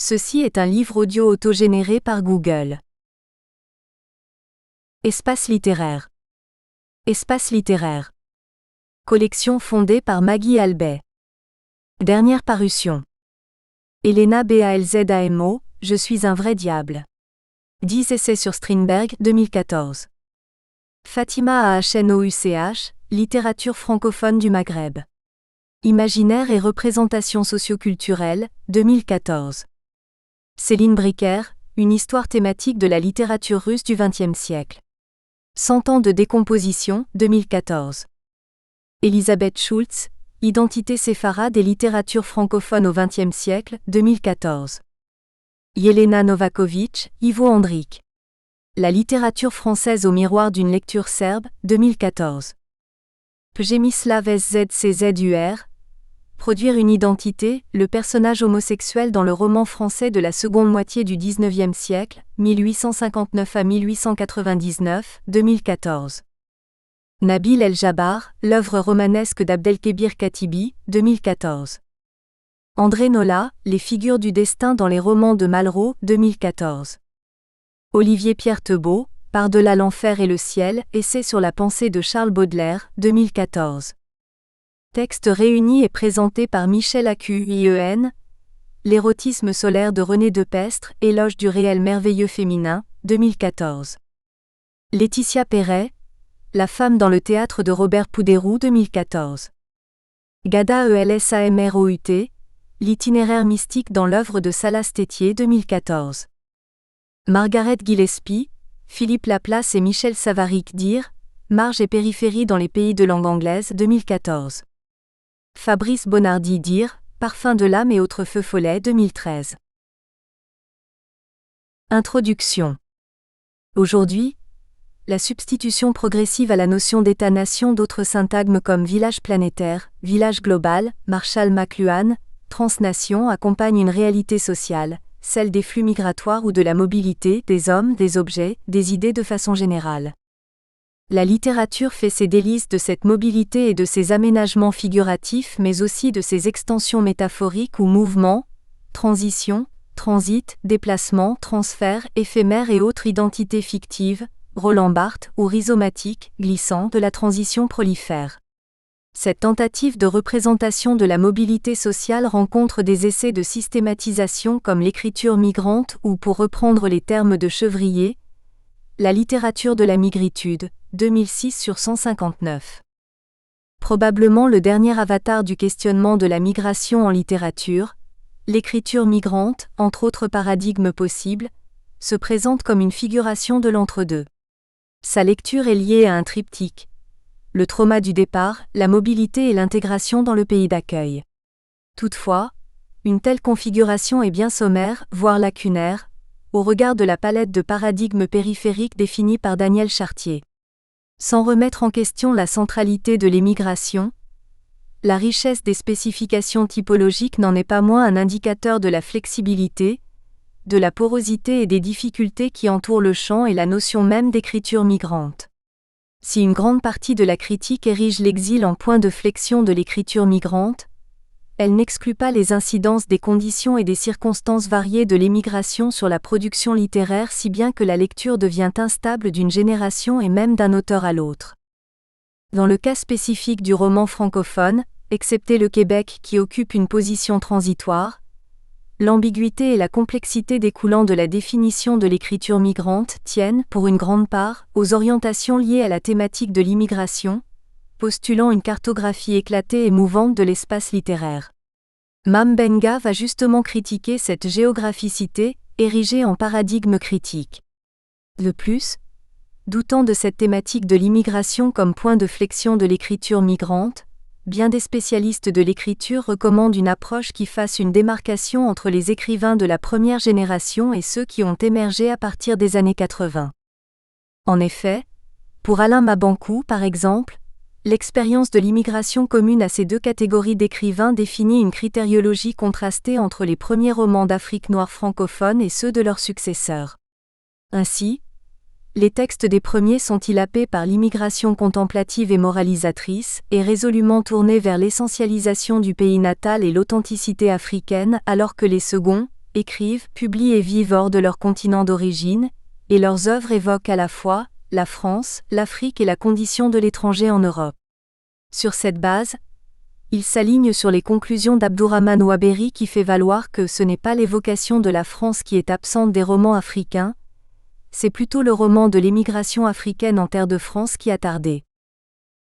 Ceci est un livre audio autogénéré par Google. Espace littéraire. Espace littéraire. Collection fondée par Maggie Albet. Dernière parution. Elena Balzamo, Je suis un vrai diable. 10 essais sur Strindberg, 2014. Fatima Ahnouch, Littérature francophone du Maghreb. Imaginaire et représentation socioculturelle, 2014. Céline Bricker, Une histoire thématique de la littérature russe du XXe siècle. 100 ans de décomposition, 2014. Elisabeth Schultz, Identité séfarade et littérature francophone au XXe siècle, 2014. Yelena Novakovic, Ivo Andrić. La littérature française au miroir d'une lecture serbe, 2014. Przemysław Szczur. Produire une identité, le personnage homosexuel dans le roman français de la seconde moitié du XIXe siècle, 1859 à 1899, 2014. Nabil El-Jabbar, l'œuvre romanesque d'Abdelkébir Katibi, 2014. André Nola, Les figures du destin dans les romans de Malraux, 2014. Olivier Pierre Thebault, Par-delà l'enfer et le ciel, essai sur la pensée de Charles Baudelaire, 2014. Texte réuni et présenté par Michel Aquien. L'érotisme solaire de René Depestre, Éloge du réel merveilleux féminin, 2014. Laetitia Perret, La femme dans le théâtre de Robert Poudérou, 2014. Gada Elsamrout, L'itinéraire mystique dans l'œuvre de Salas Tétier, 2014. Margaret Gillespie, Philippe Laplace et Michel Savaric dire, Marge et périphérie dans les pays de langue anglaise, 2014. Fabrice Bonardi dire, Parfum de l'âme et autres feux follets, 2013. Introduction. Aujourd'hui, la substitution progressive à la notion d'État-nation d'autres syntagmes comme village planétaire, village global, Marshall McLuhan, transnation accompagne une réalité sociale, celle des flux migratoires ou de la mobilité des hommes, des objets, des idées de façon générale. La littérature fait ses délices de cette mobilité et de ses aménagements figuratifs mais aussi de ses extensions métaphoriques ou mouvements, transitions, transit, déplacements, transferts, éphémères et autres identités fictives, Roland Barthes, ou rhizomatiques, glissant de la transition prolifère. Cette tentative de représentation de la mobilité sociale rencontre des essais de systématisation comme l'écriture migrante ou, pour reprendre les termes de Chevrier, la littérature de la migritude, 2006 sur 159. Probablement le dernier avatar du questionnement de la migration en littérature, l'écriture migrante, entre autres paradigmes possibles, se présente comme une figuration de l'entre-deux. Sa lecture est liée à un triptyque. Le trauma du départ, la mobilité et l'intégration dans le pays d'accueil. Toutefois, une telle configuration est bien sommaire, voire lacunaire, au regard de la palette de paradigmes périphériques définis par Daniel Chartier. Sans remettre en question la centralité de l'émigration, la richesse des spécifications typologiques n'en est pas moins un indicateur de la flexibilité, de la porosité et des difficultés qui entourent le champ et la notion même d'écriture migrante. Si une grande partie de la critique érige l'exil en point de flexion de l'écriture migrante, elle n'exclut pas les incidences des conditions et des circonstances variées de l'émigration sur la production littéraire si bien que la lecture devient instable d'une génération et même d'un auteur à l'autre. Dans le cas spécifique du roman francophone, excepté le Québec qui occupe une position transitoire, l'ambiguïté et la complexité découlant de la définition de l'écriture migrante tiennent, pour une grande part, aux orientations liées à la thématique de l'immigration, postulant une cartographie éclatée et mouvante de l'espace littéraire. Mambenga va justement critiquer cette géographicité, érigée en paradigme critique. De plus, doutant de cette thématique de l'immigration comme point de flexion de l'écriture migrante, bien des spécialistes de l'écriture recommandent une approche qui fasse une démarcation entre les écrivains de la première génération et ceux qui ont émergé à partir des années 80. En effet, pour Alain Mabankou par exemple, l'expérience de l'immigration commune à ces deux catégories d'écrivains définit une critériologie contrastée entre les premiers romans d'Afrique noire francophone et ceux de leurs successeurs. Ainsi, les textes des premiers sont ilapés par l'immigration contemplative et moralisatrice, et résolument tournés vers l'essentialisation du pays natal et l'authenticité africaine, alors que les seconds, écrivent, publient et vivent hors de leur continent d'origine, et leurs œuvres évoquent à la fois la France, l'Afrique et la condition de l'étranger en Europe. Sur cette base, ils s'alignent sur les conclusions d'Abdourahmane Ouaberi qui fait valoir que ce n'est pas l'évocation de la France qui est absente des romans africains, c'est plutôt le roman de l'émigration africaine en terre de France qui a tardé.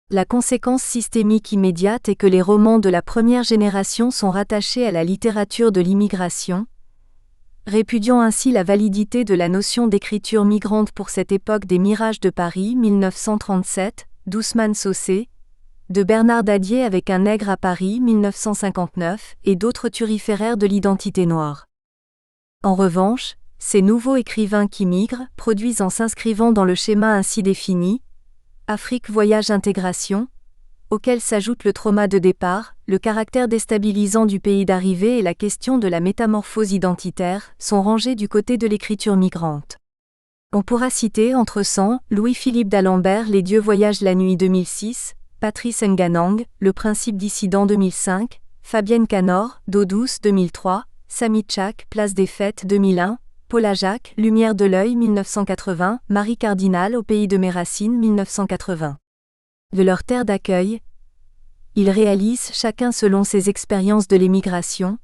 La conséquence systémique immédiate est que les romans de la première génération sont rattachés à la littérature de l'immigration, répudiant ainsi la validité de la notion d'écriture migrante pour cette époque des Mirages de Paris 1937, d'Ousmane Socé, de Bernard Dadier avec Un nègre à Paris 1959 et d'autres turiféraires de l'identité noire. En revanche, ces nouveaux écrivains qui migrent produisent en s'inscrivant dans le schéma ainsi défini, Afrique Voyage Intégration, auquel s'ajoute le trauma de départ, le caractère déstabilisant du pays d'arrivée et la question de la métamorphose identitaire, sont rangés du côté de l'écriture migrante. On pourra citer entre 100, Louis-Philippe d'Alembert Les dieux voyagent la nuit 2006, Patrice Nganang, Le principe dissident 2005, Fabienne Canor, D'eau douce 2003, Samy Tchak, Place des Fêtes 2001, Paula Jacques, Lumière de l'œil 1980, Marie Cardinal Au pays de mes racines 1980. De leur terre d'accueil, ils réalisent chacun selon ses expériences de l'émigration,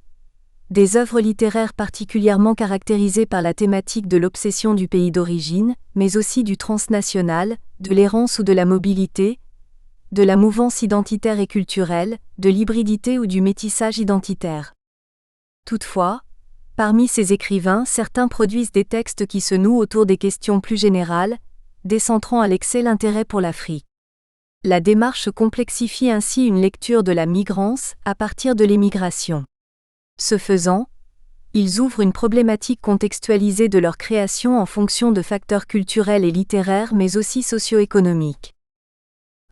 des œuvres littéraires particulièrement caractérisées par la thématique de l'obsession du pays d'origine, mais aussi du transnational, de l'errance ou de la mobilité, de la mouvance identitaire et culturelle, de l'hybridité ou du métissage identitaire. Toutefois, parmi ces écrivains, certains produisent des textes qui se nouent autour des questions plus générales, décentrant à l'excès l'intérêt pour l'Afrique. La démarche complexifie ainsi une lecture de la migrance à partir de l'émigration. Ce faisant, ils ouvrent une problématique contextualisée de leur création en fonction de facteurs culturels et littéraires mais aussi socio-économiques.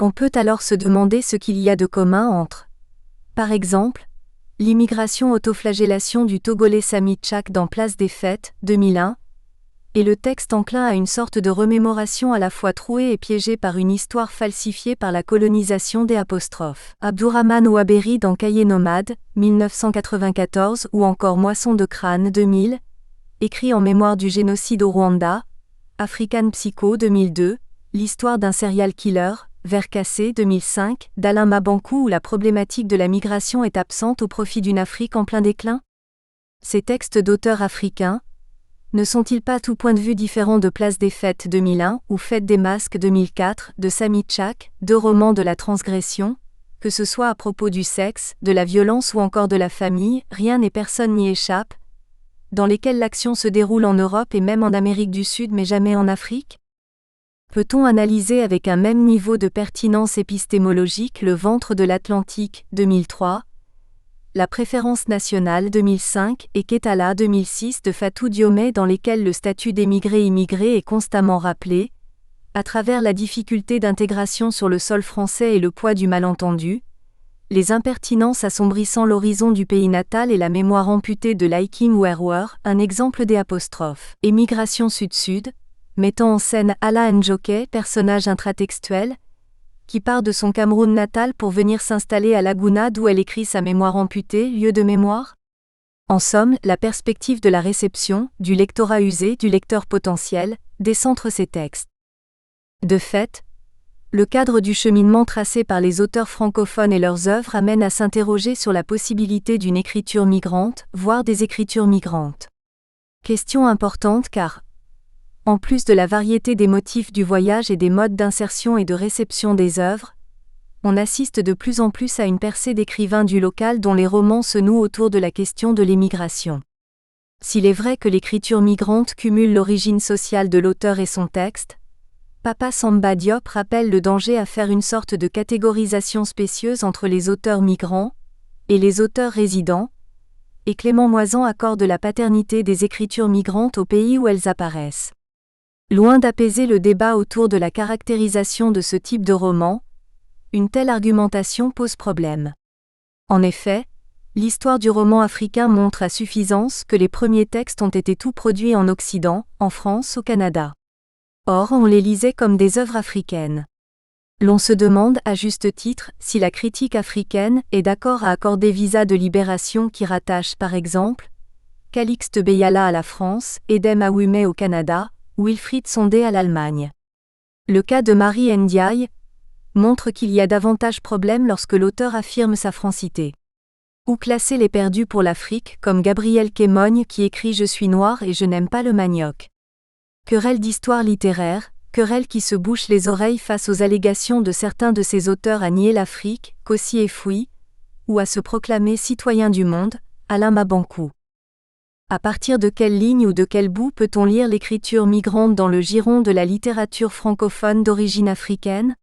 On peut alors se demander ce qu'il y a de commun entre, par exemple, l'immigration autoflagellation du Togolais Samy Tchak dans Place des Fêtes, 2001, et le texte enclin à une sorte de remémoration à la fois trouée et piégée par une histoire falsifiée par la colonisation des apostrophes. Abdourahmane Ouaberi dans Cahiers nomades, 1994 ou encore Moisson de crâne 2000, écrit en mémoire du génocide au Rwanda, African Psycho 2002, l'histoire d'un serial killer, Vert cassé 2005, d'Alain Mabankou où la problématique de la migration est absente au profit d'une Afrique en plein déclin. Ces textes d'auteurs africains, ne sont-ils pas à tout point de vue différents de Place des Fêtes 2001 ou Fête des Masques 2004 de Samy Tchak, deux romans de la transgression, que ce soit à propos du sexe, de la violence ou encore de la famille, rien et personne n'y échappe, dans lesquels l'action se déroule en Europe et même en Amérique du Sud mais jamais en Afrique? Peut-on analyser avec un même niveau de pertinence épistémologique Le ventre de l'Atlantique 2003, La préférence nationale 2005 et Ketala 2006 de Fatou Diomé dans lesquels le statut d'émigré-immigré est constamment rappelé, à travers la difficulté d'intégration sur le sol français et le poids du malentendu, les impertinences assombrissant l'horizon du pays natal et la mémoire amputée de Laikim Werwer, un exemple des apostrophes. Émigration Sud-Sud, mettant en scène Ala Njoke, personnage intratextuel, qui part de son Cameroun natal pour venir s'installer à Laguna d'où elle écrit sa mémoire amputée, lieu de mémoire. En somme, la perspective de la réception, du lectorat usé, du lecteur potentiel, décentre ces textes. De fait, le cadre du cheminement tracé par les auteurs francophones et leurs œuvres amène à s'interroger sur la possibilité d'une écriture migrante, voire des écritures migrantes. Question importante car, en plus de la variété des motifs du voyage et des modes d'insertion et de réception des œuvres, on assiste de plus en plus à une percée d'écrivains du local dont les romans se nouent autour de la question de l'émigration. S'il est vrai que l'écriture migrante cumule l'origine sociale de l'auteur et son texte, Papa Samba Diop rappelle le danger à faire une sorte de catégorisation spécieuse entre les auteurs migrants et les auteurs résidents, et Clément Moisan accorde la paternité des écritures migrantes au pays où elles apparaissent. Loin d'apaiser le débat autour de la caractérisation de ce type de roman, une telle argumentation pose problème. En effet, l'histoire du roman africain montre à suffisance que les premiers textes ont été tout produits en Occident, en France, au Canada. Or, on les lisait comme des œuvres africaines. L'on se demande, à juste titre, si la critique africaine est d'accord à accorder visa de libération qui rattache, par exemple, Calixte Beyala à la France, Edem Awume au Canada, Wilfried Sondé à l'Allemagne. Le cas de Marie Ndiaye montre qu'il y a davantage problème lorsque l'auteur affirme sa francité. Ou classer les perdus pour l'Afrique, comme Gabriel Kémogne qui écrit « Je suis noir et je n'aime pas le manioc ». Querelle d'histoire littéraire, querelle qui se bouche les oreilles face aux allégations de certains de ces auteurs à nier l'Afrique, Kossi et Fouy, ou à se proclamer citoyen du monde, Alain Mabankou. À partir de quelle ligne ou de quel bout peut-on lire l'écriture migrante dans le giron de la littérature francophone d'origine africaine ?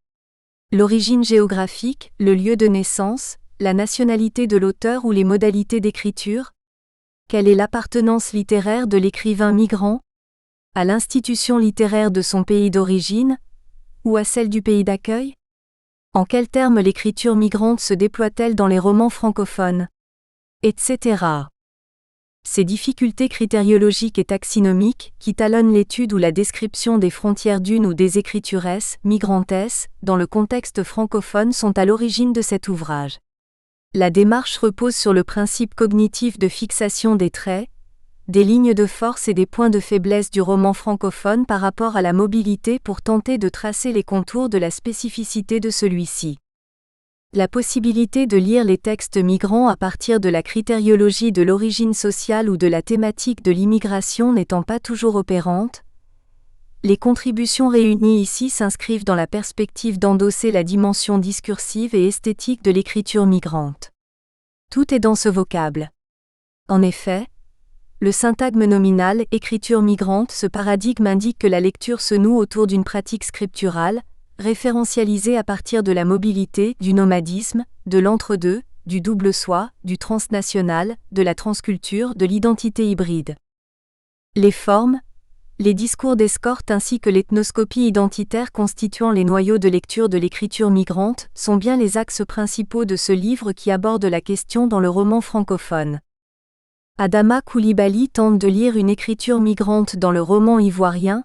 L'origine géographique, le lieu de naissance, la nationalité de l'auteur ou les modalités d'écriture ? Quelle est l'appartenance littéraire de l'écrivain migrant ? À l'institution littéraire de son pays d'origine, ou à celle du pays d'accueil ? En quels termes l'écriture migrante se déploie-t-elle dans les romans francophones ? Etc. Ces difficultés critériologiques et taxinomiques, qui talonnent l'étude ou la description des frontières d'une ou des écritures migrantes, dans le contexte francophone sont à l'origine de cet ouvrage. La démarche repose sur le principe cognitif de fixation des traits, des lignes de force et des points de faiblesse du roman francophone par rapport à la mobilité pour tenter de tracer les contours de la spécificité de celui-ci. La possibilité de lire les textes migrants à partir de la critériologie de l'origine sociale ou de la thématique de l'immigration n'étant pas toujours opérante, les contributions réunies ici s'inscrivent dans la perspective d'endosser la dimension discursive et esthétique de l'écriture migrante. Tout est dans ce vocable. En effet, le syntagme nominal « écriture migrante », ce paradigme indique que la lecture se noue autour d'une pratique scripturale, référentialisée à partir de la mobilité, du nomadisme, de l'entre-deux, du double soi, du transnational, de la transculture, de l'identité hybride. Les formes, les discours d'escorte ainsi que l'ethnoscopie identitaire constituant les noyaux de lecture de l'écriture migrante sont bien les axes principaux de ce livre qui aborde la question dans le roman francophone. Adama Coulibaly tente de lire une écriture migrante dans le roman ivoirien,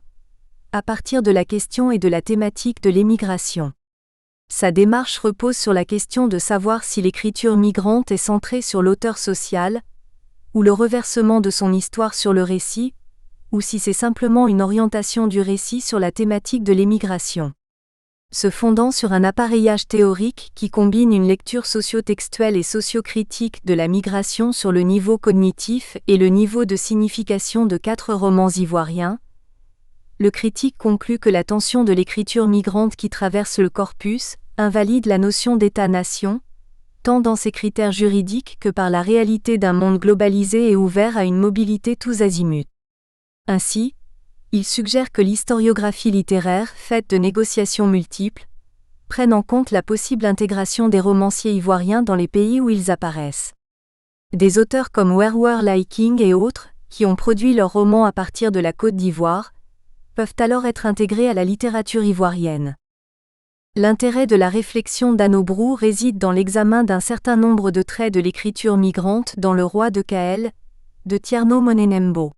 à partir de la question et de la thématique de l'émigration. Sa démarche repose sur la question de savoir si l'écriture migrante est centrée sur l'auteur social, ou le reversement de son histoire sur le récit, ou si c'est simplement une orientation du récit sur la thématique de l'émigration. Se fondant sur un appareillage théorique qui combine une lecture socio-textuelle et socio-critique de la migration sur le niveau cognitif et le niveau de signification de 4 romans ivoiriens, le critique conclut que la tension de l'écriture migrante qui traverse le corpus invalide la notion d'État-nation, tant dans ses critères juridiques que par la réalité d'un monde globalisé et ouvert à une mobilité tous azimuts. Ainsi, il suggère que l'historiographie littéraire, faite de négociations multiples, prenne en compte la possible intégration des romanciers ivoiriens dans les pays où ils apparaissent. Des auteurs comme Werwer Laiking et autres, qui ont produit leurs romans à partir de la Côte d'Ivoire, peuvent alors être intégrés à la littérature ivoirienne. L'intérêt de la réflexion d'Anne Aubrou réside dans l'examen d'un certain nombre de traits de l'écriture migrante dans Le Roi de Kael, de Tierno Monenembo.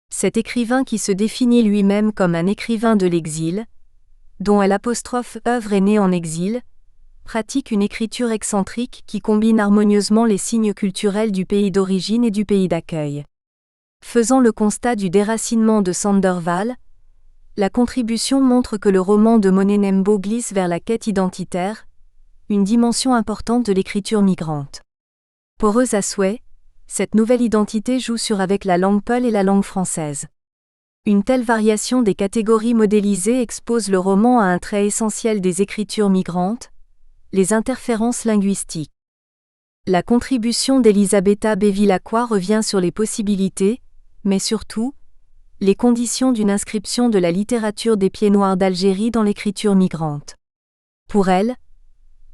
Cet écrivain qui se définit lui-même comme un écrivain de l'exil, dont œuvre est né en exil, pratique une écriture excentrique qui combine harmonieusement les signes culturels du pays d'origine et du pays d'accueil. Faisant le constat du déracinement de Sanderval, la contribution montre que le roman de Monenembo glisse vers la quête identitaire, une dimension importante de l'écriture migrante. Poreuse à souhait, cette nouvelle identité joue avec la langue peul et la langue française. Une telle variation des catégories modélisées expose le roman à un trait essentiel des écritures migrantes, les interférences linguistiques. La contribution d'Elisabetta Bevilacqua revient sur les possibilités, mais surtout, les conditions d'une inscription de la littérature des Pieds-Noirs d'Algérie dans l'écriture migrante. Pour elle,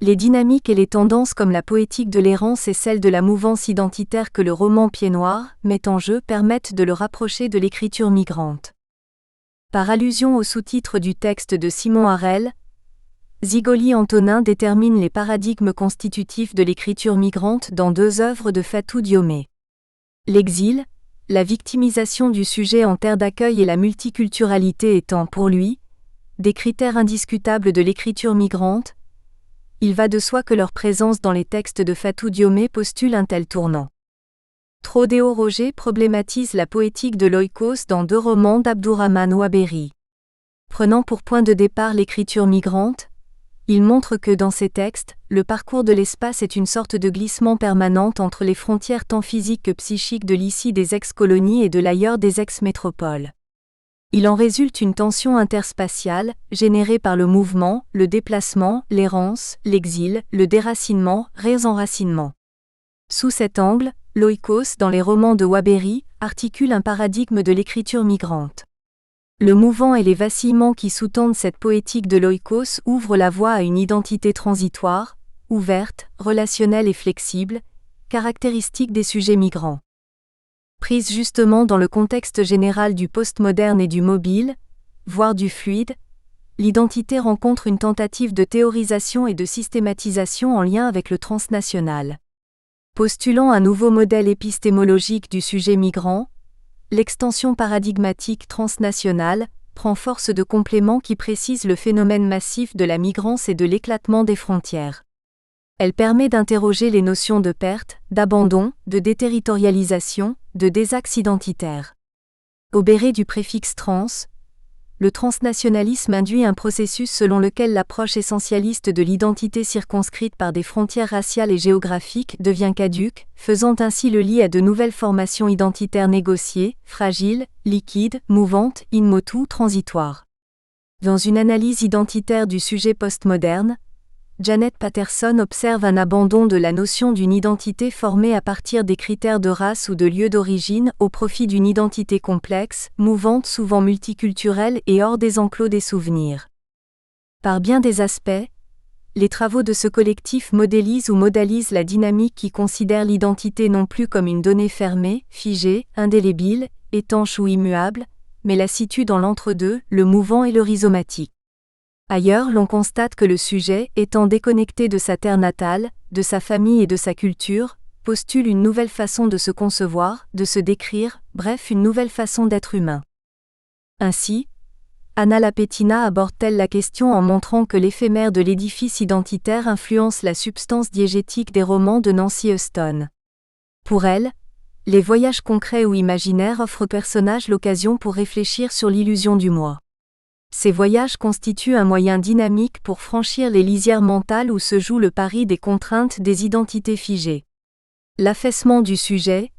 les dynamiques et les tendances comme la poétique de l'errance et celle de la mouvance identitaire que le roman Pieds-Noirs met en jeu permettent de le rapprocher de l'écriture migrante. Par allusion au sous-titre du texte de Simon Harel, Zigoli-Antonin détermine les paradigmes constitutifs de l'écriture migrante dans 2 œuvres de Fatou Diomé. L'exil, la victimisation du sujet en terre d'accueil et la multiculturalité étant, pour lui, des critères indiscutables de l'écriture migrante, il va de soi que leur présence dans les textes de Fatou Diomé postule un tel tournant. Trodeo Roger problématise la poétique de l'oikos dans 2 romans d'Abdourahmane Ouaberi. Prenant pour point de départ l'écriture migrante, il montre que dans ses textes, le parcours de l'espace est une sorte de glissement permanent entre les frontières tant physiques que psychiques de l'ici des ex-colonies et de l'ailleurs des ex-métropoles. Il en résulte une tension interspatiale, générée par le mouvement, le déplacement, l'errance, l'exil, le déracinement, réenracinement. Sous cet angle, l'oikos dans les romans de Ouaberi articule un paradigme de l'écriture migrante. Le mouvant et les vacillements qui sous-tendent cette poétique de l'oikos ouvrent la voie à une identité transitoire, ouverte, relationnelle et flexible, caractéristique des sujets migrants. Prise justement dans le contexte général du postmoderne et du mobile, voire du fluide, l'identité rencontre une tentative de théorisation et de systématisation en lien avec le transnational. Postulant un nouveau modèle épistémologique du sujet migrant, l'extension paradigmatique transnationale prend force de complément qui précise le phénomène massif de la migrance et de l'éclatement des frontières. Elle permet d'interroger les notions de perte, d'abandon, de déterritorialisation, de désaxe identitaire. Obéré du préfixe trans, le transnationalisme induit un processus selon lequel l'approche essentialiste de l'identité circonscrite par des frontières raciales et géographiques devient caduque, faisant ainsi le lit à de nouvelles formations identitaires négociées, fragiles, liquides, mouvantes, in motu, transitoires. Dans une analyse identitaire du sujet postmoderne, Janet Patterson observe un abandon de la notion d'une identité formée à partir des critères de race ou de lieu d'origine au profit d'une identité complexe, mouvante, souvent multiculturelle et hors des enclos des souvenirs. Par bien des aspects, les travaux de ce collectif modélisent ou modalisent la dynamique qui considère l'identité non plus comme une donnée fermée, figée, indélébile, étanche ou immuable, mais la situe dans l'entre-deux, le mouvant et le rhizomatique. Ailleurs, l'on constate que le sujet, étant déconnecté de sa terre natale, de sa famille et de sa culture, postule une nouvelle façon de se concevoir, de se décrire, bref une nouvelle façon d'être humain. Ainsi, Anna Lapettina aborde-t-elle la question en montrant que l'éphémère de l'édifice identitaire influence la substance diégétique des romans de Nancy Huston. Pour elle, les voyages concrets ou imaginaires offrent aux personnages l'occasion pour réfléchir sur l'illusion du moi. Ces voyages constituent un moyen dynamique pour franchir les lisières mentales où se joue le pari des contraintes des identités figées. L'affaissement du sujet,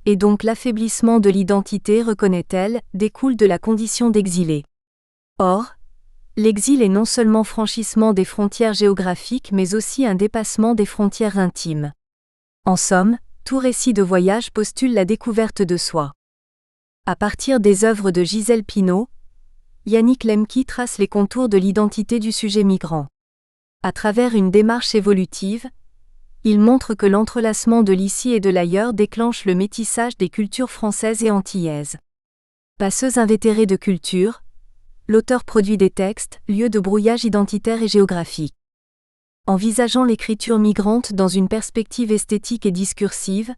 et donc l'affaiblissement de l'identité, reconnaît-elle, découle de la condition d'exilé. Or, l'exil est non seulement franchissement des frontières géographiques mais aussi un dépassement des frontières intimes. En somme, tout récit de voyage postule la découverte de soi. À partir des œuvres de Gisèle Pineau, Yannick Lemke trace les contours de l'identité du sujet migrant. À travers une démarche évolutive, il montre que l'entrelacement de l'ici et de l'ailleurs déclenche le métissage des cultures françaises et antillaises. Passeuse invétérée de culture, l'auteur produit des textes, lieux de brouillage identitaire et géographique. Envisageant l'écriture migrante dans une perspective esthétique et discursive,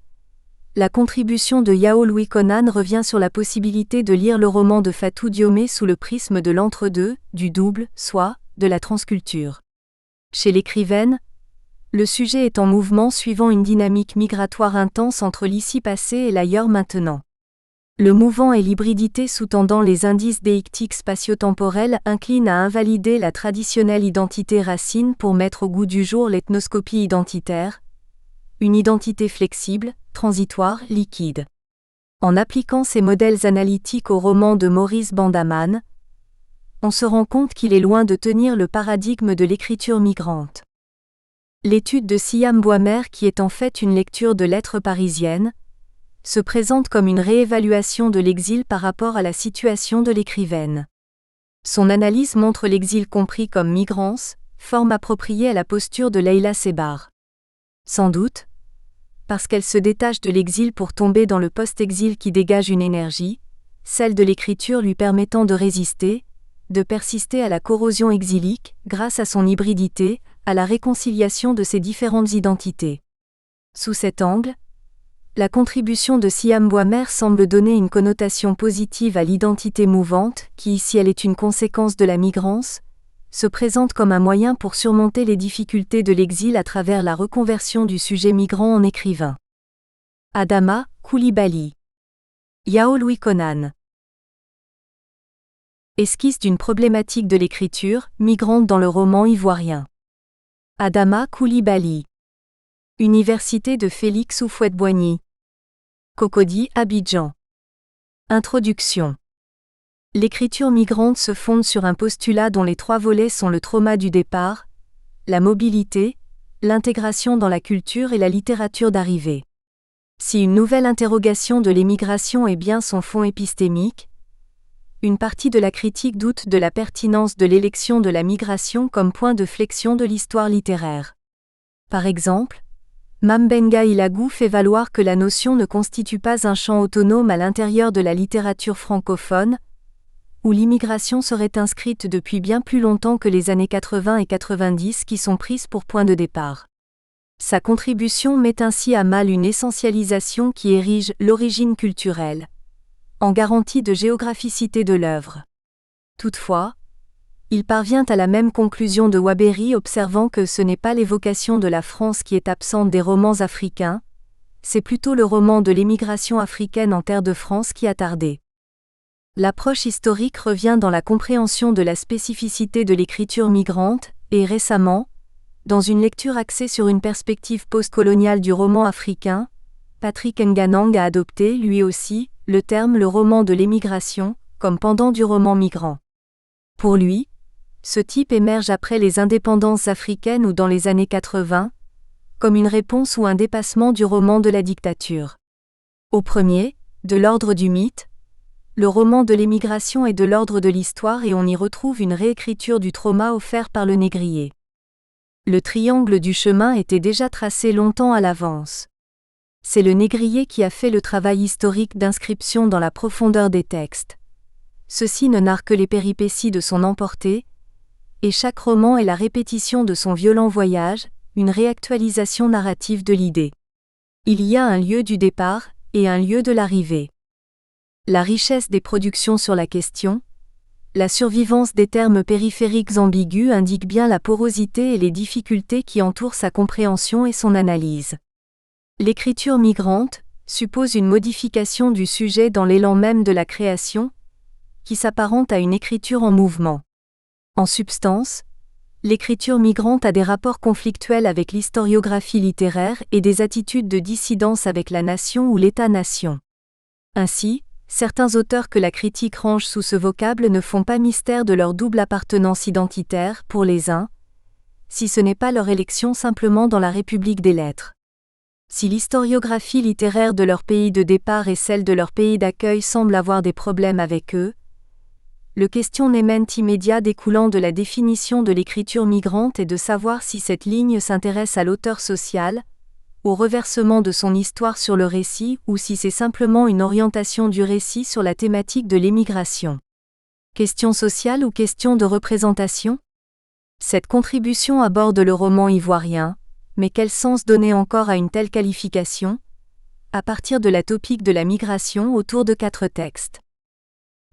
la contribution de Yao Louis Conan revient sur la possibilité de lire le roman de Fatou Diomé sous le prisme de l'entre-deux, du double, soit, de la transculture. Chez l'écrivaine, le sujet est en mouvement suivant une dynamique migratoire intense entre l'ici passé et l'ailleurs maintenant. Le mouvant et l'hybridité sous-tendant les indices déictiques spatio-temporels inclinent à invalider la traditionnelle identité racine pour mettre au goût du jour l'ethnoscopie identitaire, une identité flexible, transitoire, liquide. En appliquant ces modèles analytiques au roman de Maurice Bandaman, on se rend compte qu'il est loin de tenir le paradigme de l'écriture migrante. L'étude de Siam Boismer, qui est en fait une lecture de lettres parisiennes, se présente comme une réévaluation de l'exil par rapport à la situation de l'écrivaine. Son analyse montre l'exil compris comme migrance, forme appropriée à la posture de Leila Sebar. Sans doute, parce qu'elle se détache de l'exil pour tomber dans le post-exil qui dégage une énergie, celle de l'écriture lui permettant de résister, de persister à la corrosion exilique, grâce à son hybridité, à la réconciliation de ses différentes identités. Sous cet angle, la contribution de Siam Boismer semble donner une connotation positive à l'identité mouvante qui, si elle est une conséquence de la migrance, se présente comme un moyen pour surmonter les difficultés de l'exil à travers la reconversion du sujet migrant en écrivain. Adama Coulibaly. Yao Louis Conan. Esquisse d'une problématique de l'écriture migrante dans le roman ivoirien. Adama Coulibaly. Université de Félix Houphouët-Boigny. Cocody, Abidjan. Introduction. L'écriture migrante se fonde sur un postulat dont les 3 volets sont le trauma du départ, la mobilité, l'intégration dans la culture et la littérature d'arrivée. Si une nouvelle interrogation de l'émigration est bien son fond épistémique, une partie de la critique doute de la pertinence de l'élection de la migration comme point de flexion de l'histoire littéraire. Par exemple, Mambenga Ilagou fait valoir que la notion ne constitue pas un champ autonome à l'intérieur de la littérature francophone, où l'immigration serait inscrite depuis bien plus longtemps que les années 80 et 90 qui sont prises pour point de départ. Sa contribution met ainsi à mal une essentialisation qui érige l'origine culturelle en garantie de géographicité de l'œuvre. Toutefois, il parvient à la même conclusion de Waberi observant que ce n'est pas l'évocation de la France qui est absente des romans africains, c'est plutôt le roman de l'émigration africaine en terre de France qui a tardé. L'approche historique revient dans la compréhension de la spécificité de l'écriture migrante, et récemment, dans une lecture axée sur une perspective postcoloniale du roman africain, Patrick Nganang a adopté, lui aussi, le terme le roman de l'émigration, comme pendant du roman migrant. Pour lui, ce type émerge après les indépendances africaines ou dans les années 80, comme une réponse ou un dépassement du roman de la dictature. Au premier, de l'ordre du mythe, le roman de l'émigration est de l'ordre de l'histoire et on y retrouve une réécriture du trauma offert par le négrier. Le triangle du chemin était déjà tracé longtemps à l'avance. C'est le négrier qui a fait le travail historique d'inscription dans la profondeur des textes. Ceci ne narre que les péripéties de son emporté, et chaque roman est la répétition de son violent voyage, une réactualisation narrative de l'idée. Il y a un lieu du départ et un lieu de l'arrivée. La richesse des productions sur la question, la survivance des termes périphériques ambigus indique bien la porosité et les difficultés qui entourent sa compréhension et son analyse. L'écriture migrante suppose une modification du sujet dans l'élan même de la création, qui s'apparente à une écriture en mouvement. En substance, l'écriture migrante a des rapports conflictuels avec l'historiographie littéraire et des attitudes de dissidence avec la nation ou l'État-nation. Ainsi, certains auteurs que la critique range sous ce vocable ne font pas mystère de leur double appartenance identitaire pour les uns, si ce n'est pas leur élection simplement dans la République des lettres. Si l'historiographie littéraire de leur pays de départ et celle de leur pays d'accueil semblent avoir des problèmes avec eux, le questionnement immédiat découlant de la définition de l'écriture migrante est de savoir si cette ligne s'intéresse à l'auteur social, au reversement de son histoire sur le récit ou si c'est simplement une orientation du récit sur la thématique de l'émigration. Question sociale ou question de représentation ? Cette contribution aborde le roman ivoirien, mais quel sens donner encore à une telle qualification ? À partir de la topique de la migration autour de 4 textes.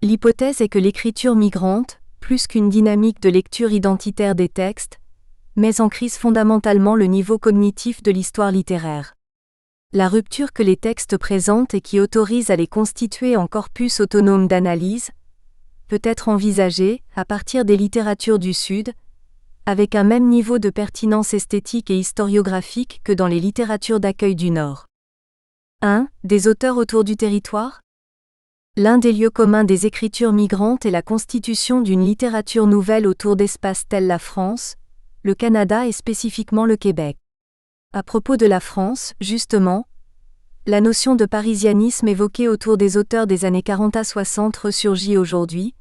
L'hypothèse est que l'écriture migrante, plus qu'une dynamique de lecture identitaire des textes, met en crise fondamentalement le niveau cognitif de l'histoire littéraire. La rupture que les textes présentent et qui autorise à les constituer en corpus autonome d'analyse, peut être envisagée, à partir des littératures du Sud, avec un même niveau de pertinence esthétique et historiographique que dans les littératures d'accueil du Nord. 1. Des auteurs autour du territoire ? L'un des lieux communs des écritures migrantes est la constitution d'une littérature nouvelle autour d'espaces tels la France, le Canada et spécifiquement le Québec. À propos de la France, justement, la notion de parisianisme évoquée autour des auteurs des années 40 à 60 ressurgit aujourd'hui,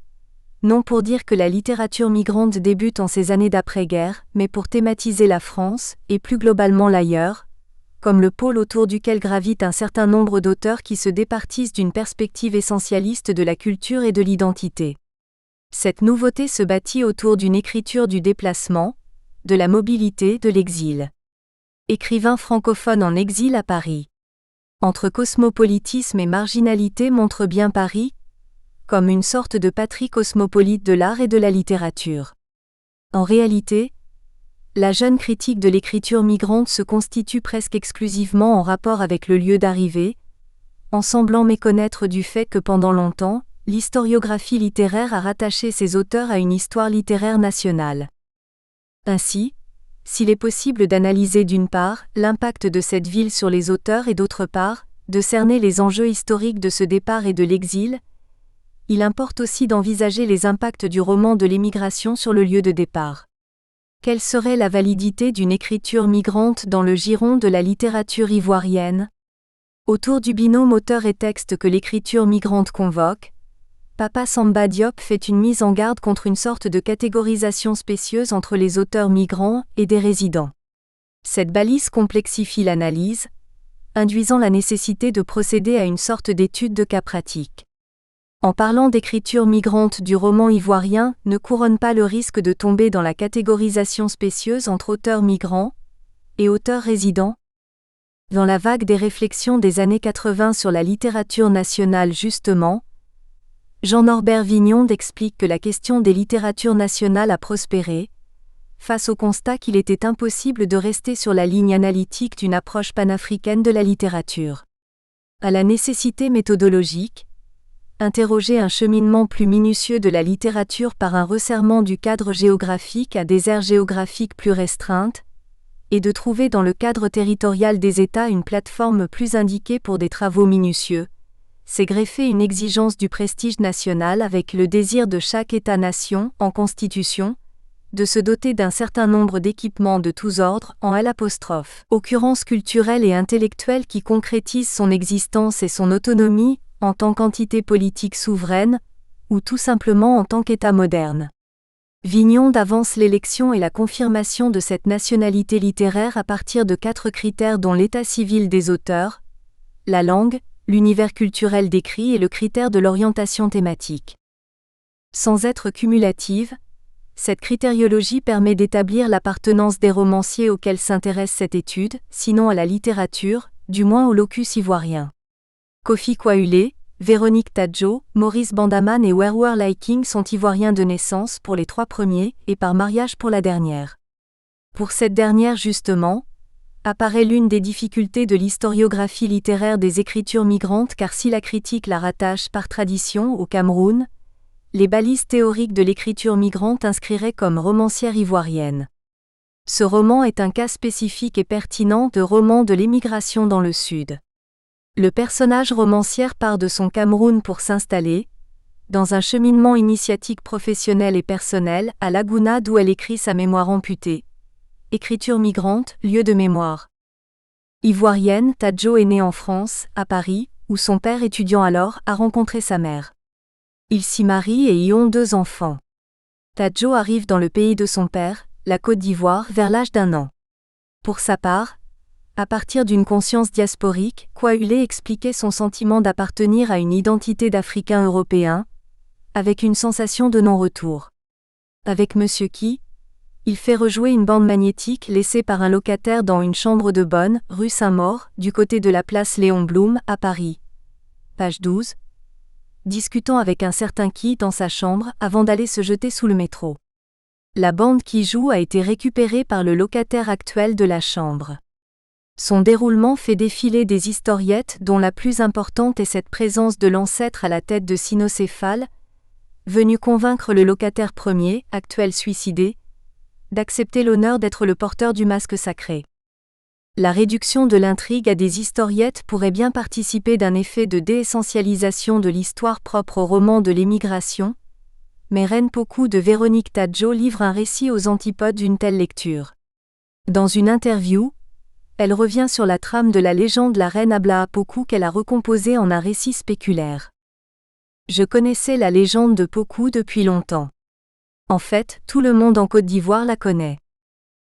non pour dire que la littérature migrante débute en ces années d'après-guerre, mais pour thématiser la France, et plus globalement l'ailleurs, comme le pôle autour duquel gravitent un certain nombre d'auteurs qui se départissent d'une perspective essentialiste de la culture et de l'identité. Cette nouveauté se bâtit autour d'une écriture du déplacement, de la mobilité, de l'exil. Écrivain francophone en exil à Paris. Entre cosmopolitisme et marginalité montre bien Paris, comme une sorte de patrie cosmopolite de l'art et de la littérature. En réalité, La jeune critique de l'écriture migrante se constitue presque exclusivement en rapport avec le lieu d'arrivée, en semblant méconnaître du fait que pendant longtemps, l'historiographie littéraire a rattaché ces auteurs à une histoire littéraire nationale. Ainsi, s'il est possible d'analyser d'une part l'impact de cette ville sur les auteurs et d'autre part, de cerner les enjeux historiques de ce départ et de l'exil, il importe aussi d'envisager les impacts du roman de l'émigration sur le lieu de départ. Quelle serait la validité d'une écriture migrante dans le giron de la littérature ivoirienne ? Autour du binôme auteur et texte que l'écriture migrante convoque, Papa Samba Diop fait une mise en garde contre une sorte de catégorisation spécieuse entre les auteurs migrants et des résidents. Cette balise complexifie l'analyse, induisant la nécessité de procéder à une sorte d'étude de cas pratique. En parlant d'écriture migrante du roman ivoirien, ne couronne pas le risque de tomber dans la catégorisation spécieuse entre auteurs migrants et auteurs résidents ? Dans la vague des réflexions des années 80 sur la littérature nationale justement, Jean-Norbert Vignonde explique que la question des littératures nationales a prospéré, face au constat qu'il était impossible de rester sur la ligne analytique d'une approche panafricaine de la littérature. À la nécessité méthodologique, interroger un cheminement plus minutieux de la littérature par un resserrement du cadre géographique à des aires géographiques plus restreintes, et de trouver dans le cadre territorial des États une plateforme plus indiquée pour des travaux minutieux, c'est greffer une exigence du prestige national avec le désir de chaque État-nation, en constitution, de se doter d'un certain nombre d'équipements de tous ordres, en L', occurrences culturelles et intellectuelles qui concrétisent son existence et son autonomie, en tant qu'entité politique souveraine, ou tout simplement en tant qu'État moderne. Vignonde avance l'élection et la confirmation de cette nationalité littéraire à partir de 4 critères dont l'état civil des auteurs, la langue, l'univers culturel décrit et le critère de l'orientation thématique. Sans être cumulative, cette critériologie permet d'établir l'appartenance des romanciers auxquels s'intéresse cette étude, sinon à la littérature, du moins au locus ivoirien. Kofi Kwaulé, Véronique Tadjo, Maurice Bandaman et Werwer Liking sont ivoiriens de naissance pour les 3 premiers et par mariage pour la dernière. Pour cette dernière justement, apparaît l'une des difficultés de l'historiographie littéraire des écritures migrantes car si la critique la rattache par tradition au Cameroun, les balises théoriques de l'écriture migrante inscriraient comme romancière ivoirienne. Ce roman est un cas spécifique et pertinent de roman de l'émigration dans le Sud. Le personnage romancière part de son Cameroun pour s'installer, dans un cheminement initiatique professionnel et personnel, à Laguna d'où elle écrit sa mémoire amputée. Écriture migrante, lieu de mémoire. Ivoirienne, Tadjo est née en France, à Paris, où son père étudiant alors a rencontré sa mère. Ils s'y marient et y ont 2 enfants. Tadjo arrive dans le pays de son père, la Côte d'Ivoire, vers l'âge d'1 an. Pour sa part, à partir d'une conscience diasporique, Kwaulé expliquait son sentiment d'appartenir à une identité d'Africain européen, avec une sensation de non-retour. Avec Monsieur Qui, il fait rejouer une bande magnétique laissée par un locataire dans une chambre de bonne, rue Saint-Maur, du côté de la place Léon Blum, à Paris. Page 12. Discutant avec un certain Qui dans sa chambre avant d'aller se jeter sous le métro. La bande qui joue a été récupérée par le locataire actuel de la chambre. Son déroulement fait défiler des historiettes dont la plus importante est cette présence de l'ancêtre à la tête de cynocéphale, venu convaincre le locataire premier, actuel suicidé, d'accepter l'honneur d'être le porteur du masque sacré. La réduction de l'intrigue à des historiettes pourrait bien participer d'un effet de déessentialisation de l'histoire propre au roman de l'émigration, mais Reine Pokou de Véronique Tadjo livre un récit aux antipodes d'une telle lecture. Dans une interview, elle revient sur la trame de la légende La Reine Ablaha Pokou qu'elle a recomposée en un récit spéculaire. Je connaissais la légende de Pokou depuis longtemps. En fait, tout le monde en Côte d'Ivoire la connaît.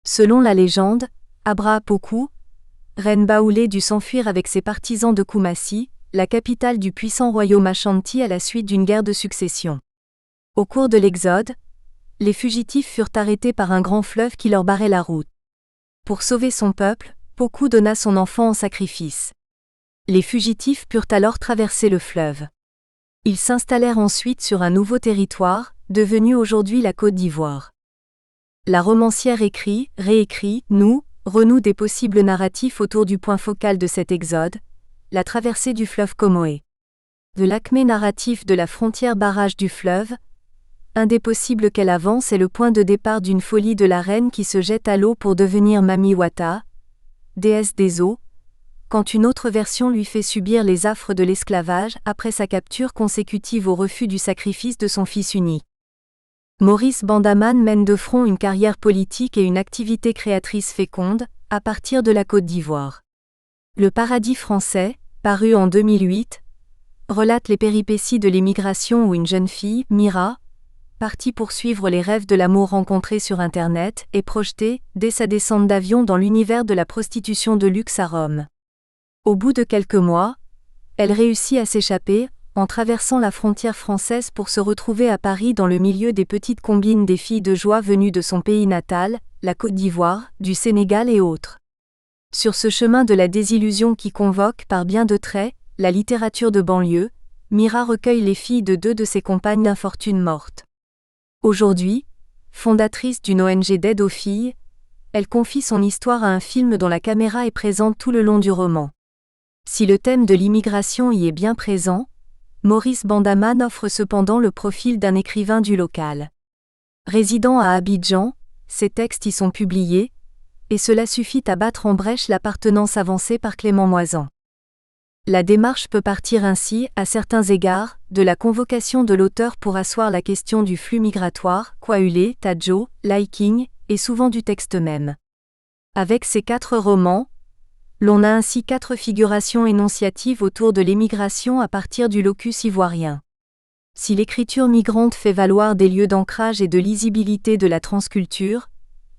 Selon la légende, Ablaha Pokou, reine Baoulé dut s'enfuir avec ses partisans de Koumassi, la capitale du puissant royaume Ashanti à la suite d'une guerre de succession. Au cours de l'exode, les fugitifs furent arrêtés par un grand fleuve qui leur barrait la route. Pour sauver son peuple, Pokou donna son enfant en sacrifice. Les fugitifs purent alors traverser le fleuve. Ils s'installèrent ensuite sur un nouveau territoire, devenu aujourd'hui la Côte d'Ivoire. La romancière écrit, réécrit, renoue des possibles narratifs autour du point focal de cet exode, la traversée du fleuve Comoé. De l'acmé narratif de la frontière barrage du fleuve, un des possibles qu'elle avance est le point de départ d'une folie de la reine qui se jette à l'eau pour devenir Mami Wata, déesse des eaux, quand une autre version lui fait subir les affres de l'esclavage après sa capture consécutive au refus du sacrifice de son fils unique. Maurice Bandaman mène de front une carrière politique et une activité créatrice féconde, à partir de la Côte d'Ivoire. Le Paradis français, paru en 2008, relate les péripéties de l'émigration où une jeune fille, Mira, partie poursuivre les rêves de l'amour rencontrés sur Internet, est projetée, dès sa descente d'avion dans l'univers de la prostitution de luxe à Rome. Au bout de quelques mois, elle réussit à s'échapper, en traversant la frontière française pour se retrouver à Paris dans le milieu des petites combines des filles de joie venues de son pays natal, la Côte d'Ivoire, du Sénégal et autres. Sur ce chemin de la désillusion qui convoque, par bien de traits, la littérature de banlieue, Mira recueille les filles de deux de ses compagnes d'infortune mortes. Aujourd'hui, fondatrice d'une ONG d'aide aux filles, elle confie son histoire à un film dont la caméra est présente tout le long du roman. Si le thème de l'immigration y est bien présent, Maurice Bandaman offre cependant le profil d'un écrivain du local. Résidant à Abidjan, ses textes y sont publiés, et cela suffit à battre en brèche l'appartenance avancée par Clément Moisan. La démarche peut partir ainsi, à certains égards, de la convocation de l'auteur pour asseoir la question du flux migratoire, Kwaulé, Tadjo, Liking, et souvent du texte même. Avec ces 4 romans, l'on a ainsi 4 figurations énonciatives autour de l'émigration à partir du locus ivoirien. Si l'écriture migrante fait valoir des lieux d'ancrage et de lisibilité de la transculture,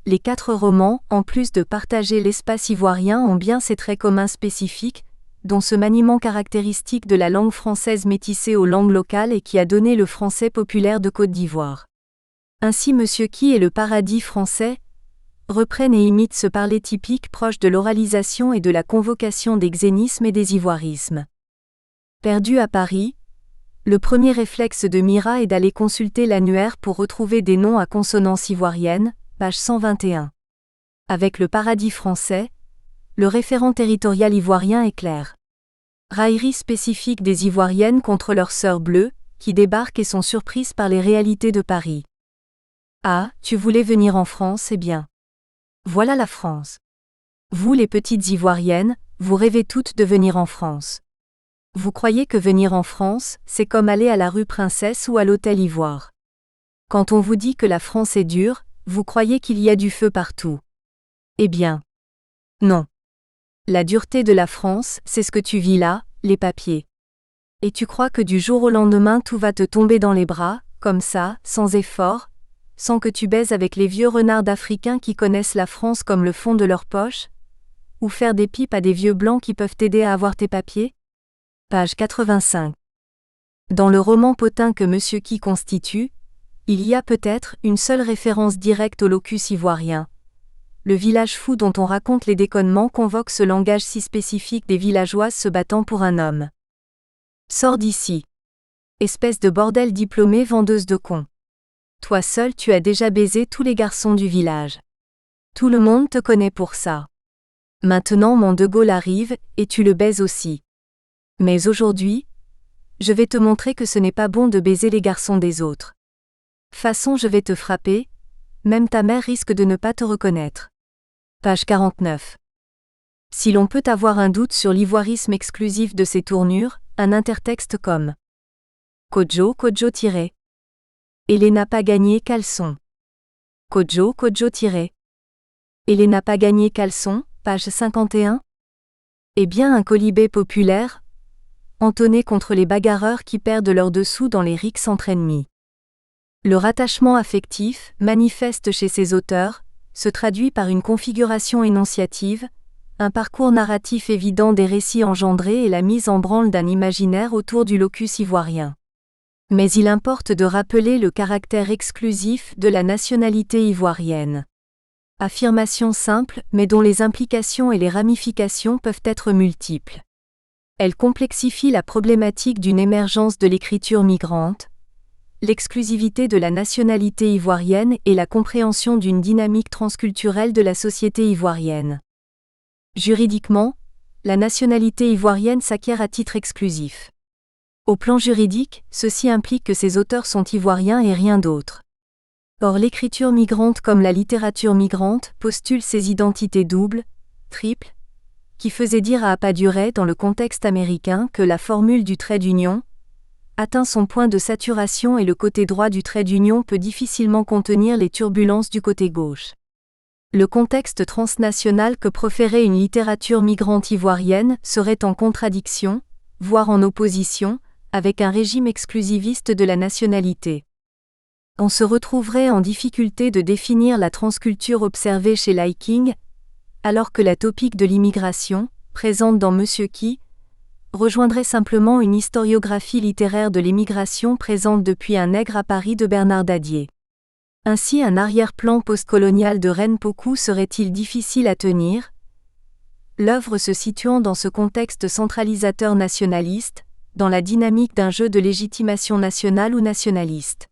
les 4 romans, en plus de partager l'espace ivoirien, ont bien ces traits communs spécifiques, dont ce maniement caractéristique de la langue française métissée aux langues locales et qui a donné le français populaire de Côte d'Ivoire. Ainsi Monsieur Qui et le Paradis français reprennent et imitent ce parler typique proche de l'oralisation et de la convocation des xénismes et des ivoirismes. Perdu à Paris, le premier réflexe de Mira est d'aller consulter l'annuaire pour retrouver des noms à consonance ivoirienne, page 121. Avec le Paradis français, le référent territorial ivoirien est clair. Raillerie spécifique des Ivoiriennes contre leurs sœurs bleues, qui débarquent et sont surprises par les réalités de Paris. Ah, tu voulais venir en France, eh bien. Voilà la France. Vous les petites Ivoiriennes, vous rêvez toutes de venir en France. Vous croyez que venir en France, c'est comme aller à la rue Princesse ou à l'hôtel Ivoire. Quand on vous dit que la France est dure, vous croyez qu'il y a du feu partout. Eh bien. Non. La dureté de la France, c'est ce que tu vis là, les papiers. Et tu crois que du jour au lendemain tout va te tomber dans les bras, comme ça, sans effort, sans que tu baises avec les vieux renards africains qui connaissent la France comme le fond de leur poche? Ou faire des pipes à des vieux blancs qui peuvent t'aider à avoir tes papiers? Page 85. Dans le roman potin que Monsieur Qui constitue, il y a peut-être une seule référence directe au locus ivoirien. Le village fou dont on raconte les déconnements convoque ce langage si spécifique des villageoises se battant pour un homme. Sors d'ici. Espèce de bordel diplômée vendeuse de cons. Toi seul tu as déjà baisé tous les garçons du village. Tout le monde te connaît pour ça. Maintenant mon De Gaulle arrive, et tu le baises aussi. Mais aujourd'hui, je vais te montrer que ce n'est pas bon de baiser les garçons des autres. Façon je vais te frapper, même ta mère risque de ne pas te reconnaître. Page 49. Si l'on peut avoir un doute sur l'ivoirisme exclusif de ces tournures, un intertexte comme Kodjo tiré. Elena pas gagné caleçon. Kodjo tiré. Elena pas gagné caleçon, page 51. Eh bien un colibé populaire, entonné contre les bagarreurs qui perdent leur dessous dans les rixes entre ennemis. Le rattachement affectif, manifeste chez ces auteurs, se traduit par une configuration énonciative, un parcours narratif évident des récits engendrés et la mise en branle d'un imaginaire autour du locus ivoirien. Mais il importe de rappeler le caractère exclusif de la nationalité ivoirienne. Affirmation simple, mais dont les implications et les ramifications peuvent être multiples. Elle complexifie la problématique d'une émergence de l'écriture migrante, l'exclusivité de la nationalité ivoirienne et la compréhension d'une dynamique transculturelle de la société ivoirienne. Juridiquement, la nationalité ivoirienne s'acquiert à titre exclusif. Au plan juridique, ceci implique que ces auteurs sont ivoiriens et rien d'autre. Or l'écriture migrante comme la littérature migrante postule ces identités doubles, triples, qui faisaient dire à Appadurai dans le contexte américain que la formule du trait d'union atteint son point de saturation et le côté droit du trait d'union peut difficilement contenir les turbulences du côté gauche. Le contexte transnational que proférait une littérature migrante ivoirienne serait en contradiction, voire en opposition, avec un régime exclusiviste de la nationalité. On se retrouverait en difficulté de définir la transculture observée chez Liking, alors que la topique de l'immigration, présente dans Monsieur Qui, rejoindrait simplement une historiographie littéraire de l'émigration présente depuis Un nègre à Paris de Bernard Dadier. Ainsi un arrière-plan postcolonial de Reine Pocou serait-il difficile à tenir, l'œuvre se situant dans ce contexte centralisateur nationaliste, dans la dynamique d'un jeu de légitimation nationale ou nationaliste.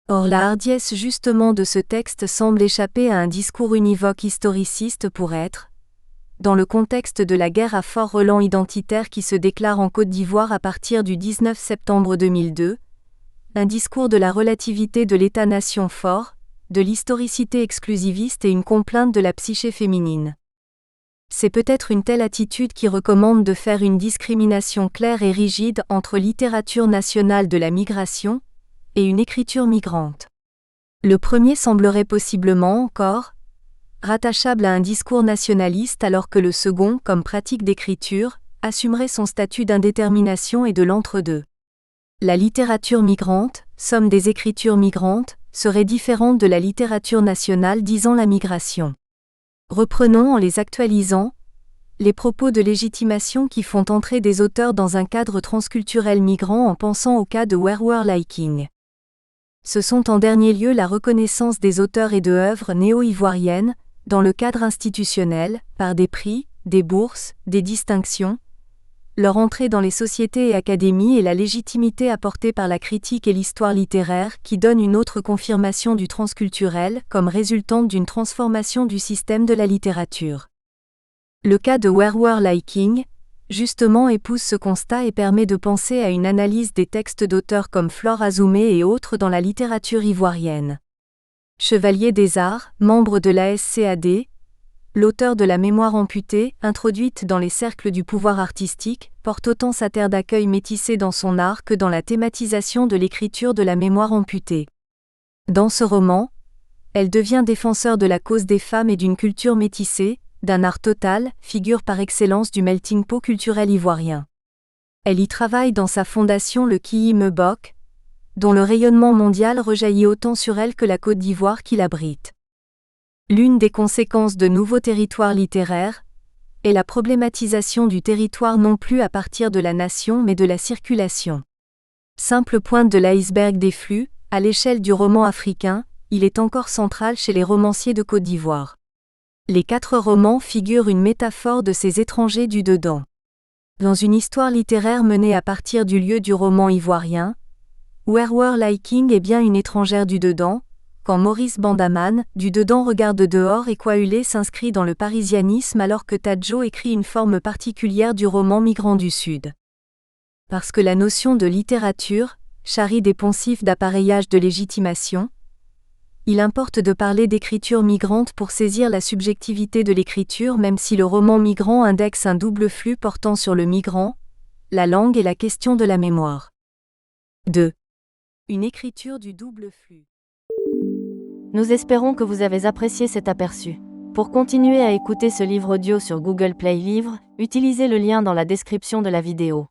Or la hardiesse justement de ce texte semble échapper à un discours univoque historiciste pour être, dans le contexte de la guerre à fort relent identitaire qui se déclare en Côte d'Ivoire à partir du 19 septembre 2002, un discours de la relativité de l'État-nation fort, de l'historicité exclusiviste et une complainte de la psyché féminine. C'est peut-être une telle attitude qui recommande de faire une discrimination claire et rigide entre littérature nationale de la migration et une écriture migrante. Le premier semblerait possiblement encore rattachable à un discours nationaliste alors que le second, comme pratique d'écriture, assumerait son statut d'indétermination et de l'entre-deux. La littérature migrante, somme des écritures migrantes, serait différente de la littérature nationale disant la migration. Reprenons en les actualisant les propos de légitimation qui font entrer des auteurs dans un cadre transculturel migrant en pensant au cas de Where Liking. Ce sont en dernier lieu la reconnaissance des auteurs et de œuvres néo-ivoiriennes, dans le cadre institutionnel, par des prix, des bourses, des distinctions, leur entrée dans les sociétés et académies et la légitimité apportée par la critique et l'histoire littéraire qui donnent une autre confirmation du transculturel comme résultante d'une transformation du système de la littérature. Le cas de Where Liking, justement épouse ce constat et permet de penser à une analyse des textes d'auteurs comme Flore Azoumé et autres dans la littérature ivoirienne. Chevalier des Arts, membre de la SCAD, l'auteur de La mémoire amputée, introduite dans les cercles du pouvoir artistique, porte autant sa terre d'accueil métissée dans son art que dans la thématisation de l'écriture de la mémoire amputée. Dans ce roman, elle devient défenseur de la cause des femmes et d'une culture métissée, d'un art total, figure par excellence du melting pot culturel ivoirien. Elle y travaille dans sa fondation le Kiyi Mebok, dont le rayonnement mondial rejaillit autant sur elle que la Côte d'Ivoire qui l'abrite. L'une des conséquences de nouveaux territoires littéraires est la problématisation du territoire non plus à partir de la nation mais de la circulation. Simple pointe de l'iceberg des flux, à l'échelle du roman africain, il est encore central chez les romanciers de Côte d'Ivoire. Les 4 romans figurent une métaphore de ces étrangers du dedans. Dans une histoire littéraire menée à partir du lieu du roman ivoirien, Where Liking est bien une étrangère du dedans, quand Maurice Bandaman, du dedans regarde dehors et Kwaulé s'inscrit dans le parisianisme alors que Tadjo écrit une forme particulière du roman migrant du Sud. Parce que la notion de littérature charrie des poncifs d'appareillage de légitimation, il importe de parler d'écriture migrante pour saisir la subjectivité de l'écriture même si le roman migrant indexe un double flux portant sur le migrant, la langue et la question de la mémoire. 2. Une écriture du double flux. Nous espérons que vous avez apprécié cet aperçu. Pour continuer à écouter ce livre audio sur Google Play Livres, utilisez le lien dans la description de la vidéo.